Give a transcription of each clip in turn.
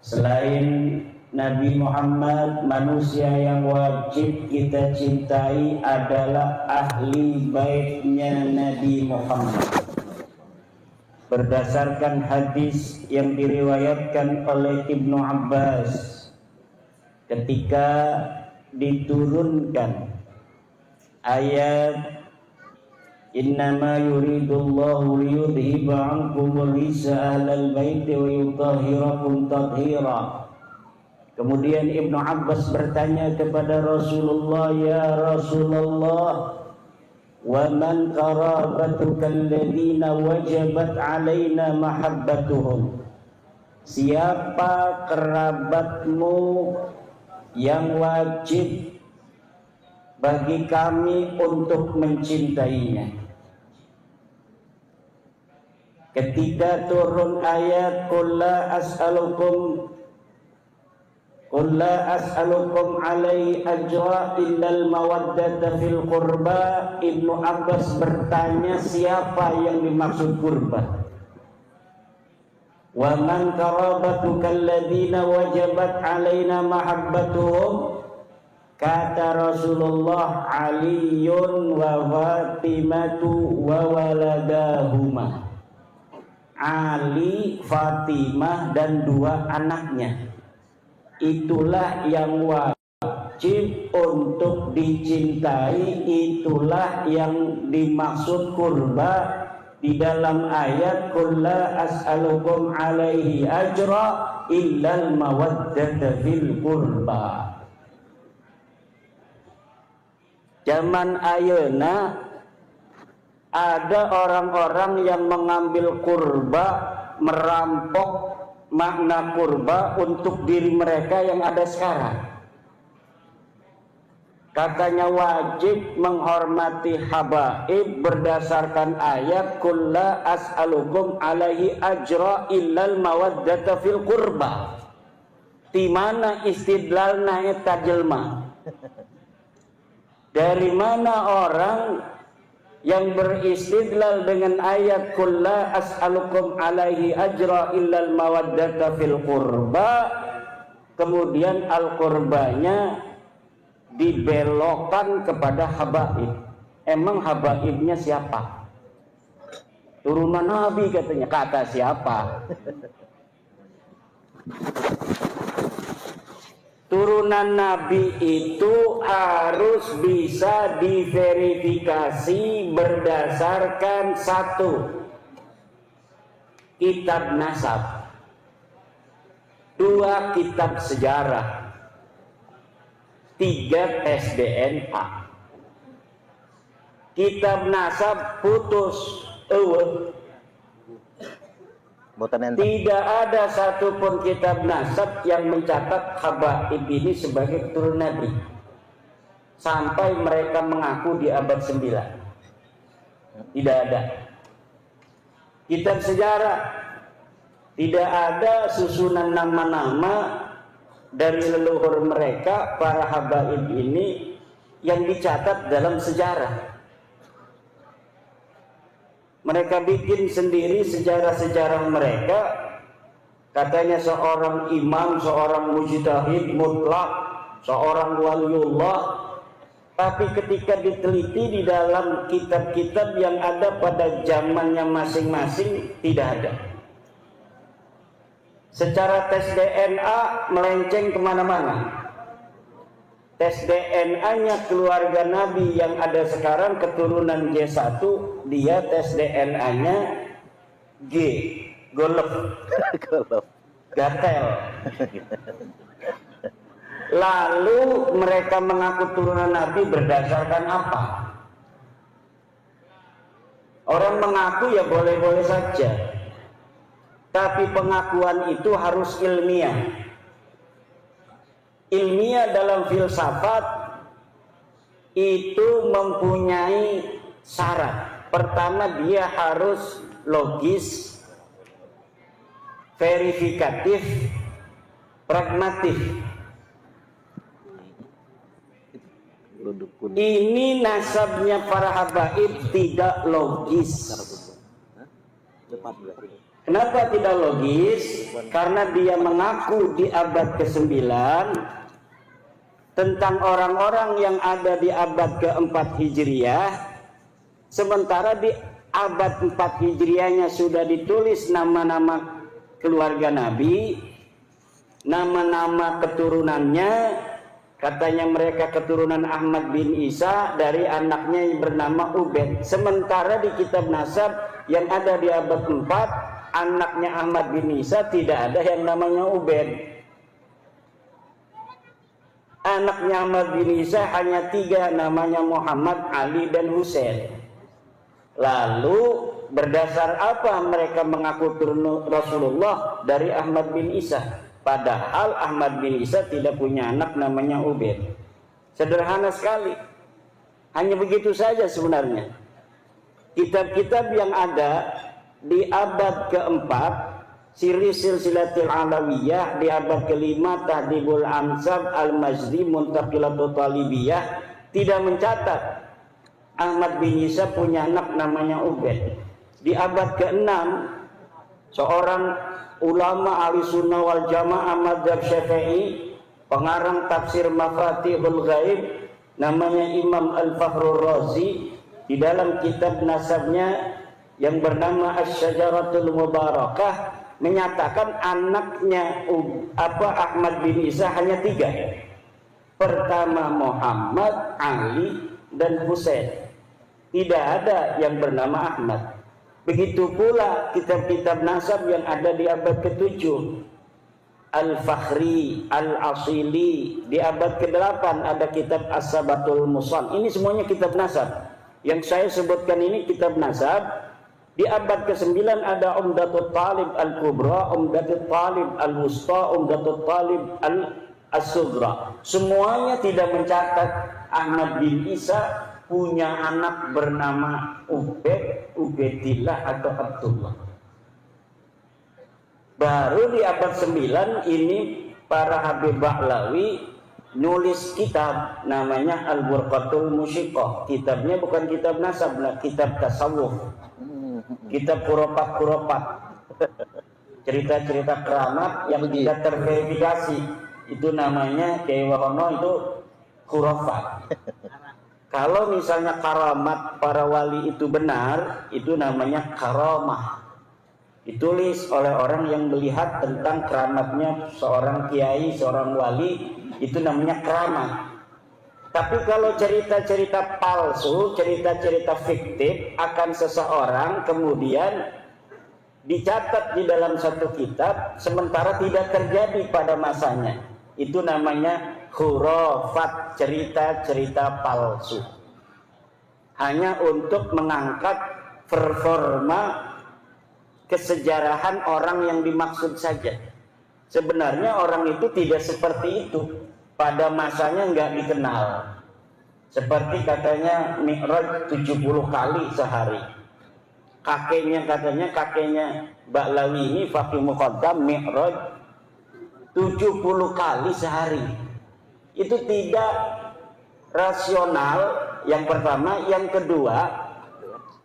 Selain Nabi Muhammad, manusia yang wajib kita cintai adalah ahli baitnya Nabi Muhammad. Berdasarkan hadis yang diriwayatkan oleh Ibnu Abbas, ketika diturunkan ayat innama yuridullahu liyudhiba ankumur risa ahlal baiti wa yutahhirakum tathira. Kemudian Ibnu Abbas bertanya kepada Rasulullah, ya Rasulullah, wa man qarabatuka alladhina wajabat alaina mahabbatuhum, siapa kerabatmu yang wajib bagi kami untuk mencintainya? Ketika turun ayat qul la as'alukum alaihi ajra illal mawaddata fil qurba, Ibnu Abbas bertanya siapa yang dimaksud kurba. Wa man qarabatuka alladhina wajabat alaina mahabbatuhum, kata Rasulullah Aliyun wa Fatimatu wa waladahuma, Ali, Fatimah dan dua anaknya. Itulah yang wajib untuk dicintai, itulah yang dimaksud kurba di dalam ayat qul la as'alukum alaihi ajra illal mawaddata fil qurba. Zaman ayeuna ada orang-orang yang mengambil kurba, merampok makna kurba untuk diri mereka yang ada sekarang. Katanya wajib menghormati habaib berdasarkan ayat qul la as'alukum alaihi ajra illal mawaddata fil qurba. Di mana istidlalna eta jelema? Dari mana orang yang beristidlal dengan ayat qul la as'alukum alaihi ajra illal mawaddata fil qurba, kemudian al-qurbanya dibelokkan kepada habaib? Emang habaibnya siapa? Turunan Nabi katanya. Kata siapa? Turunan Nabi itu harus bisa diverifikasi berdasarkan satu, kitab nasab, dua, kitab sejarah, tiga, tes DNA. Kitab nasab putus, tidak ada satupun kitab nasab yang mencatat habaib ini sebagai keturunan Nabi sampai mereka mengaku di abad 9. Tidak ada. Kitab sejarah tidak ada susunan nama-nama dari leluhur mereka para habaib ini yang dicatat dalam sejarah. Mereka bikin sendiri sejarah-sejarah mereka. Katanya seorang imam, seorang mujtahid mutlak, seorang waliullah. Tapi ketika diteliti di dalam kitab-kitab yang ada pada zamannya masing-masing, tidak ada. Secara tes DNA melenceng kemana-mana. Tes DNA-nya keluarga Nabi yang ada sekarang keturunan J1, dia tes DNA-nya G, golep, gatel. Lalu mereka mengaku turunan Nabi berdasarkan apa? Orang mengaku ya boleh-boleh saja, tapi pengakuan itu harus ilmiah. Ilmiah dalam filsafat itu mempunyai syarat. Pertama, dia harus logis, verifikatif, pragmatif. Ini nasabnya para habaib tidak logis. Kenapa tidak logis? Karena dia mengaku di abad ke-9 tentang orang-orang yang ada di abad ke-4 Hijriah, sementara di abad 4 Hijriahnya sudah ditulis nama-nama keluarga Nabi, nama-nama keturunannya, katanya mereka keturunan Ahmad bin Isa dari anaknya yang bernama Ubaid. Sementara di kitab nasab yang ada di abad 4, anaknya Ahmad bin Isa tidak ada yang namanya Ubaid. Anaknya Ahmad bin Isa hanya 3, namanya Muhammad, Ali, dan Husain. Lalu berdasar apa mereka mengaku turun Rasulullah dari Ahmad bin Isa? Padahal Ahmad bin Isa tidak punya anak namanya Ubaid. Sederhana sekali. Hanya begitu saja sebenarnya. Kitab-kitab yang ada di abad ke-4, Siri Silsilatil Alawiyah, di abad ke-5 Tahdibul Ansab Al-Majdi Muntaqilatul Talibiyah, tidak mencatat Ahmad bin Isa punya anak namanya Ubaid. Di abad ke-6, seorang ulama ahli sunnah wal jamaah madzhab Syafi'i, pengarang tafsir Mafatihul Ghaib, namanya Imam Al-Fakhrur Razi, di dalam kitab nasabnya yang bernama Asy-Syajaratul Mubarakah, menyatakan anaknya Ahmad bin Isa hanya 3. Pertama Muhammad, Ali, dan Husain. Tidak ada yang bernama Ahmad. Begitu pula kitab-kitab nasab yang ada di abad ke-7. Al-Fakhri, Al-Asili. Di abad ke-8 ada kitab As-Sabatul Musal. Ini semuanya kitab nasab. Yang saya sebutkan ini kitab nasab. Di abad ke-9 ada Umdatul Talib Al-Kubra, Umdatul Talib Al-Wusta, Umdatul Talib Al-Sugra. Semuanya tidak mencatat Ahmad bin Isa punya anak bernama Ubaid, Ubaidillah atau Abdullah. Baru di abad 9 ini para Habib Ba'lawi nulis kitab namanya Al-Burqatul Musyiqah. Kitabnya bukan kitab nasab, kitab tasawuf. Kitab kuropat-kuropat, cerita-cerita keramat yang tidak terverifikasi, itu namanya Kiai Wahono, itu khurafat. Kalau misalnya karamat para wali itu benar, itu namanya karamah. Ditulis oleh orang yang melihat tentang keramatnya seorang kiai, seorang wali, itu namanya keramat. Tapi kalau cerita-cerita palsu, cerita-cerita fiktif akan seseorang kemudian dicatat di dalam satu kitab sementara tidak terjadi pada masanya, itu namanya khurafat, cerita-cerita palsu. Hanya untuk mengangkat performa kesejarahan orang yang dimaksud saja. Sebenarnya orang itu tidak seperti itu. Pada masanya nggak dikenal. Seperti katanya Mi'raj 70 kali sehari. Kakeknya Ba'lawi ini Faqih Muqaddam Mi'raj 70 kali sehari. Itu tidak rasional, yang pertama. Yang kedua,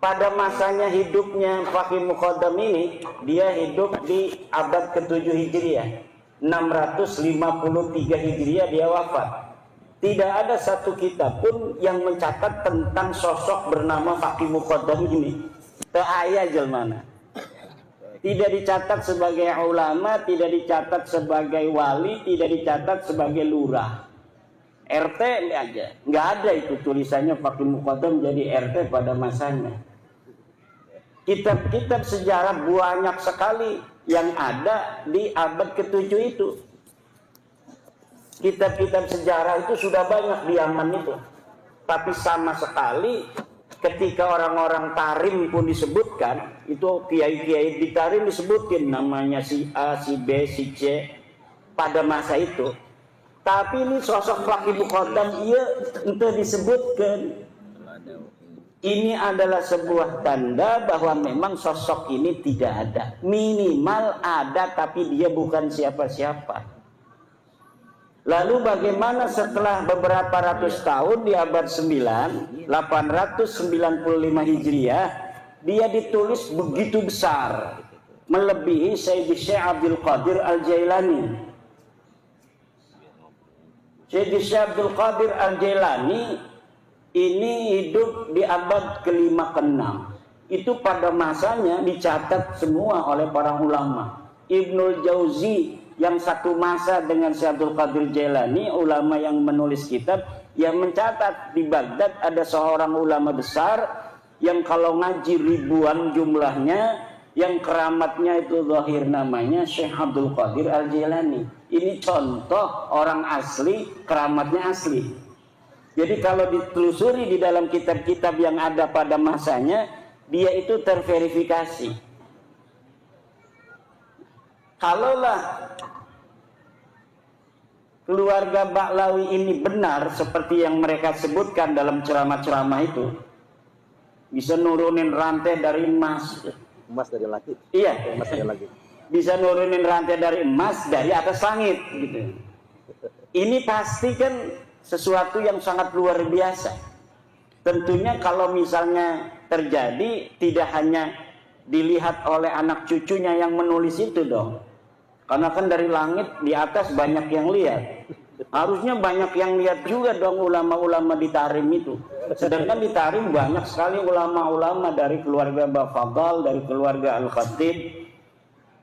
pada masanya hidupnya Faqih Muqaddam ini, dia hidup di abad ke-7 Hijriah. 653 Hijriah dia wafat. Tidak ada satu kitab pun yang mencatat tentang sosok bernama Faqih Muqaddam ini. Teaya jelmana. Tidak dicatat sebagai ulama, tidak dicatat sebagai wali, tidak dicatat sebagai lurah. RT aja. Nggak ada itu tulisannya Faqih Muqaddam jadi RT pada masanya. Kitab-kitab sejarah banyak sekali yang ada di abad ke-7 itu. Kitab-kitab sejarah itu sudah banyak di Yaman itu. Tapi sama sekali ketika orang-orang Tarim pun disebutkan, itu kiai-kiai di Tarim disebutkan namanya si A, si B, si C pada masa itu. Tapi ini sosok Faqih Muqaddam ia entah disebutkan. Ini adalah sebuah tanda bahwa memang sosok ini tidak ada. Minimal ada tapi dia bukan siapa-siapa. Lalu bagaimana setelah beberapa ratus tahun di abad 9, 895 Hijriah, dia ditulis begitu besar. melebihi Syekh Abdul Qadir Al-Jailani. Syekh Abdul Qadir Al-Jailani ini hidup di abad ke-5 ke-6. Itu pada masanya dicatat semua oleh para ulama. Ibnul Jauzi yang satu masa dengan Syekh Abdul Qadir Jailani, ulama yang menulis kitab, yang mencatat di Baghdad ada seorang ulama besar yang kalau ngaji ribuan jumlahnya, yang keramatnya itu zahir namanya Syekh Abdul Qadir Al-Jailani. Ini contoh orang asli, keramatnya asli. Jadi kalau ditelusuri di dalam kitab-kitab yang ada pada masanya, dia itu terverifikasi. Kalaulah keluarga Ba'lawi ini benar seperti yang mereka sebutkan dalam ceramah-ceramah itu, bisa nurunin rantai dari emas. Emas dari langit. Iya, emas dari langit. Bisa nurunin rantai dari emas dari atas langit gitu. Ini pasti kan sesuatu yang sangat luar biasa. Tentunya kalau misalnya terjadi, tidak hanya dilihat oleh anak cucunya yang menulis itu dong. Karena kan dari langit di atas banyak yang lihat. Harusnya banyak yang lihat juga dong ulama-ulama di Tarim itu. Sedangkan di Tarim banyak sekali ulama-ulama dari keluarga Bafadal, dari keluarga Al-Khatib,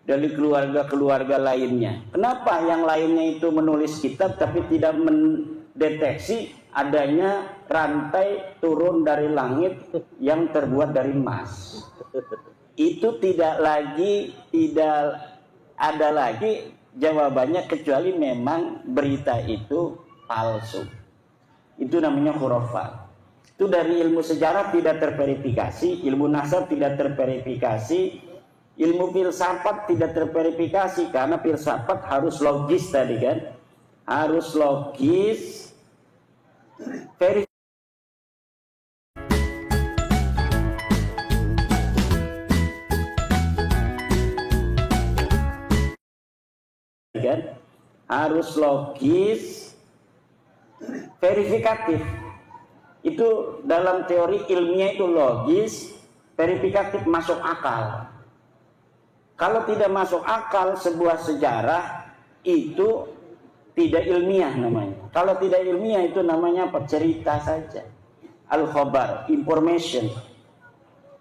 dari keluarga-keluarga lainnya. Kenapa yang lainnya itu menulis kitab tapi tidak mendeteksi adanya rantai turun dari langit yang terbuat dari emas? Itu tidak ada lagi jawabannya kecuali memang berita itu palsu. Itu namanya khurafat. Itu dari ilmu sejarah tidak terverifikasi, ilmu nasab tidak terverifikasi, ilmu filsafat tidak terverifikasi, karena filsafat harus logis tadi kan, harus logis, verifikasi kan, harus logis, verifikatif. Itu dalam teori ilmiah itu logis, verifikatif, masuk akal. Kalau tidak masuk akal sebuah sejarah itu tidak ilmiah namanya. Kalau tidak ilmiah itu namanya apa? Cerita saja. Al-khabar, information.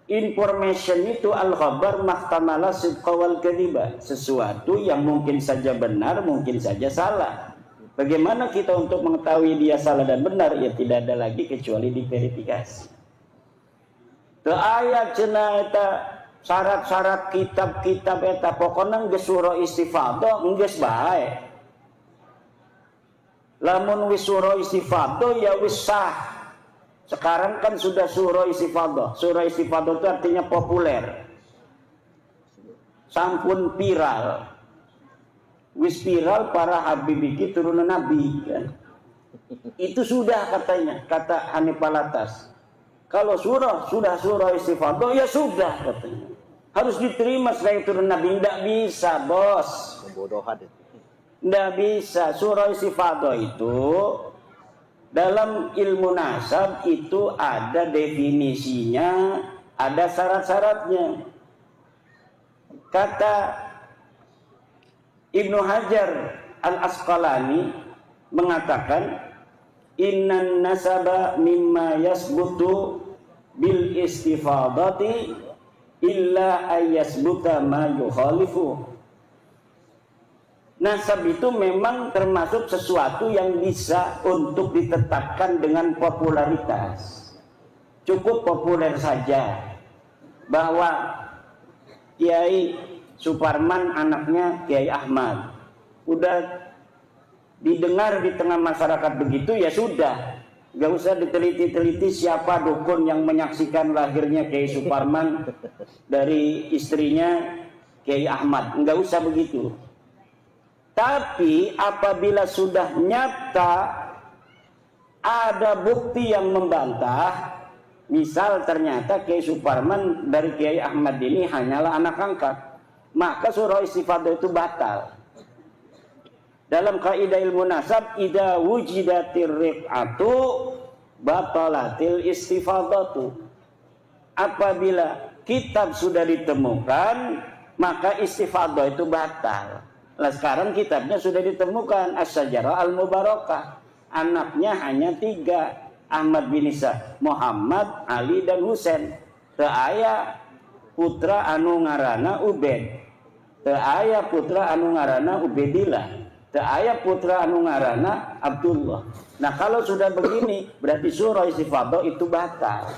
Information itu al-khabar mahtamala sidqa wal kadhiba. Sesuatu yang mungkin saja benar, mungkin saja salah. Bagaimana kita untuk mengetahui dia salah dan benar? Ya tidak ada lagi kecuali diverifikasi. Ke ayat cenah eta syarat-syarat kitab-kitab eta pokoknya geus surah istifadah geus bae. Lamun wis surah istifadah ya wis sah. Sekarang kan sudah surah istifadah. Surah istifadah itu artinya populer. Sampun viral. Wis viral para habib iki turunan nabi kan. Itu sudah katanya, kata Hanif Alatas. Kalau sudah surah istifadah ya sudah katanya. Harus diterima sebagai turun nabi. Tidak bisa bos. Pembodohan. Tidak bisa. Surah istifadah itu dalam ilmu nasab itu ada definisinya, ada syarat-syaratnya. Kata Ibnu Hajar Al-Asqalani mengatakan, innan nasaba mimma yasbutu bil istifadati illa ayyasbuta ma yukhalifu. Nasab itu memang termasuk sesuatu yang bisa untuk ditetapkan dengan popularitas. Cukup populer saja bahwa Kiai Suparman anaknya Kiai Ahmad. Udah didengar di tengah masyarakat begitu ya sudah. Gak usah diteliti-teliti siapa dukun yang menyaksikan lahirnya Kiai Suparman dari istrinya Kiai Ahmad. Gak usah begitu. Tapi apabila sudah nyata ada bukti yang membantah, misal ternyata Kiai Suparman dari Kiai Ahmad ini hanyalah anak angkat, maka surah istifadah itu batal. Dalam kaidah ilmu nasab, idza wujidatir rif'atu batalatil istifadatu. Apabila kitab sudah ditemukan, maka istifadah itu batal. Nah sekarang kitabnya sudah ditemukan, As-Syajarah Al-Mubarakah. Anaknya hanya 3, Ahmad bin Isa, Muhammad, Ali, dan Husain. Teu aya putra anu ngaranna Ubaid, teu aya putra anu ngaranna Ubaidillah, teu aya putra anu ngaranna Abdullah. Nah kalau sudah begini berarti surah istifadah itu batal.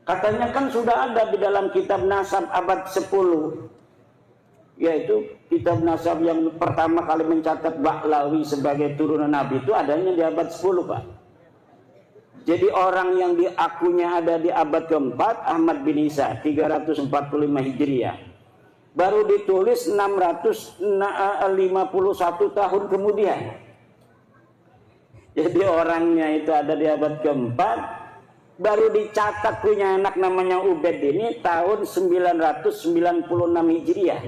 Katanya kan sudah ada di dalam kitab nasab abad 10, yaitu kitab nasab yang pertama kali mencatat Ba'lawi sebagai turunan Nabi itu adanya di abad 10, Pak. Jadi orang yang diakunya ada di abad keempat, Ahmad bin Isa, 345 Hijriah. Baru ditulis 651 tahun kemudian. Jadi orangnya itu ada di abad keempat, baru dicatat punya anak namanya Ubaid ini tahun 996 Hijriah.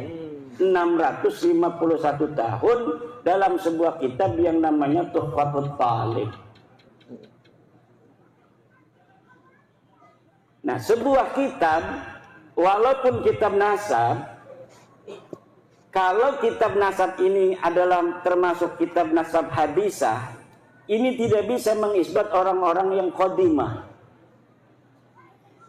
651 tahun dalam sebuah kitab yang namanya Tuhfatul Talib. Nah, sebuah kitab, walaupun kitab nasab, kalau kitab nasab ini adalah termasuk kitab nasab hadisah, ini tidak bisa mengisbat orang-orang yang qadimah.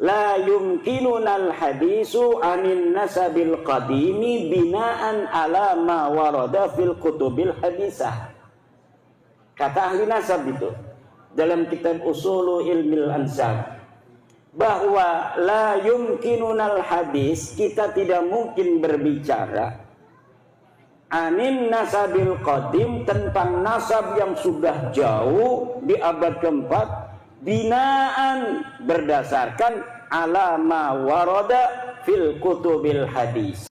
La yumkinunal hadisu anin nasabil qadimi binaan ala ma warada fil kutubil hadisah. Kata ahli nasab itu dalam kitab Usulu Ilmil Ansab, bahwa la yumkinunal hadis, kita tidak mungkin berbicara anin nasabil qadim, tentang nasab yang sudah jauh di abad keempat, binaan berdasarkan ala ma warada fil kutubil hadis.